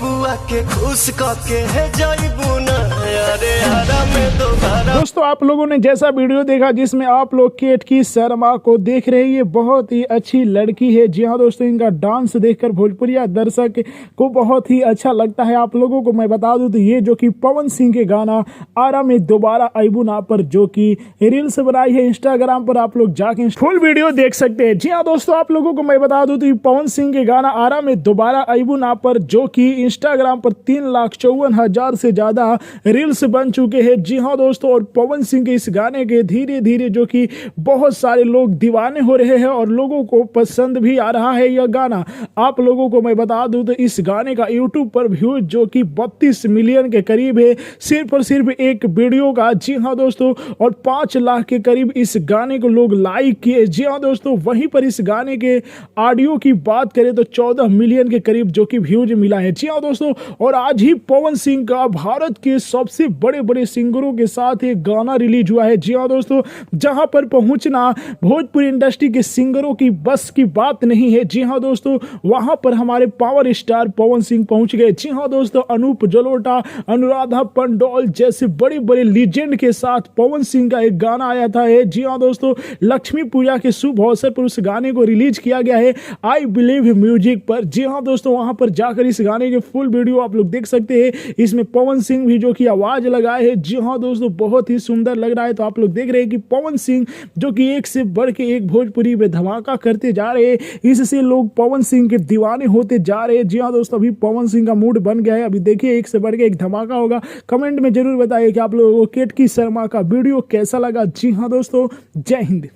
बबुआ के खुश करके है जाइबू ना अरे हरा में दोबारा। दोस्तों आप लोगों ने जैसा वीडियो देखा जिसमें आप लोग केतकी शर्मा को देख रहे हैं, ये बहुत ही अच्छी लड़की है। जी हाँ दोस्तों, इनका डांस देखकर भोजपुरिया दर्शक को बहुत ही अच्छा लगता है। आप लोगों को मैं बता दूं तो ये जो कि पवन सिंह के गाना आरा में दोबारा आइबू ना पर जो कि रील्स बनाई है इंस्टाग्राम पर, आप लोग जाके फुल वीडियो देख सकते हैं। जी हाँ दोस्तों, आप लोगों को मैं बता दूं तो पवन सिंह के गाना आरा में दोबारा आइबू ना पर जो कि इंस्टाग्राम पर 3,54,000 से ज्यादा रील्स बन चुके हैं। जी हाँ दोस्तों, और पवन सिंह के इस गाने के धीरे धीरे जो कि बहुत सारे लोग दीवाने हो रहे हैं और लोगों को पसंद भी आ रहा है यह गाना। आप लोगों को मैं बता दूं तो इस गाने का यूट्यूब पर व्यूज जो कि 32 मिलियन के करीब है सिर्फ और सिर्फ एक वीडियो का। जी हाँ दोस्तों, और 5 लाख के करीब इस गाने को लोग लाइक किए। जी हाँ दोस्तों, वहीं पर इस गाने के ऑडियो की बात करें तो 14 मिलियन के करीब जो कि व्यूज मिला है। जी हाँ दोस्तों, और आज ही पवन सिंह का भारत के सबसे बड़े बड़े सिंगरों के साथ एक गाना रिलीज हुआ है। जी हाँ दोस्तों, जहां पर पहुंचना भोजपुरी इंडस्ट्री के सिंगरों की बस की बात नहीं है। जी हाँ दोस्तों, वहां पर हमारे पावर स्टार पवन सिंह पहुंच गए। जी हाँ दोस्तों, अनूप जलोटा, अनुराधा पंडोल जैसे बड़े बड़े लीजेंड के साथ पवन सिंह का एक गाना आया था। जी हाँ दोस्तों, लक्ष्मी पूजा के शुभ अवसर पर उस गाने को रिलीज किया गया है आई बिलीव म्यूजिक पर। जी हाँ दोस्तों, वहां पर जाकर इस गाने के फुल वीडियो आप लोग देख सकते हैं। इसमें पवन सिंह भी जो कि आवाज लगाए है। जी हाँ दोस्तों, बहुत ही सुंदर लग रहा है। तो आप लोग देख रहे हैं कि पवन सिंह जो कि एक से बढ़ के एक भोजपुरी में धमाका करते जा रहे हैं, इससे लोग पवन सिंह के दीवाने होते जा रहे हैं। जी हाँ दोस्तों, अभी पवन सिंह का मूड बन गया है। अभी देखिए एक से बढ़ के एक धमाका होगा। कमेंट में जरूर बताइए कि आप लोगों को केतकी शर्मा का वीडियो कैसा लगा। जी हाँ दोस्तों, जय हिंद।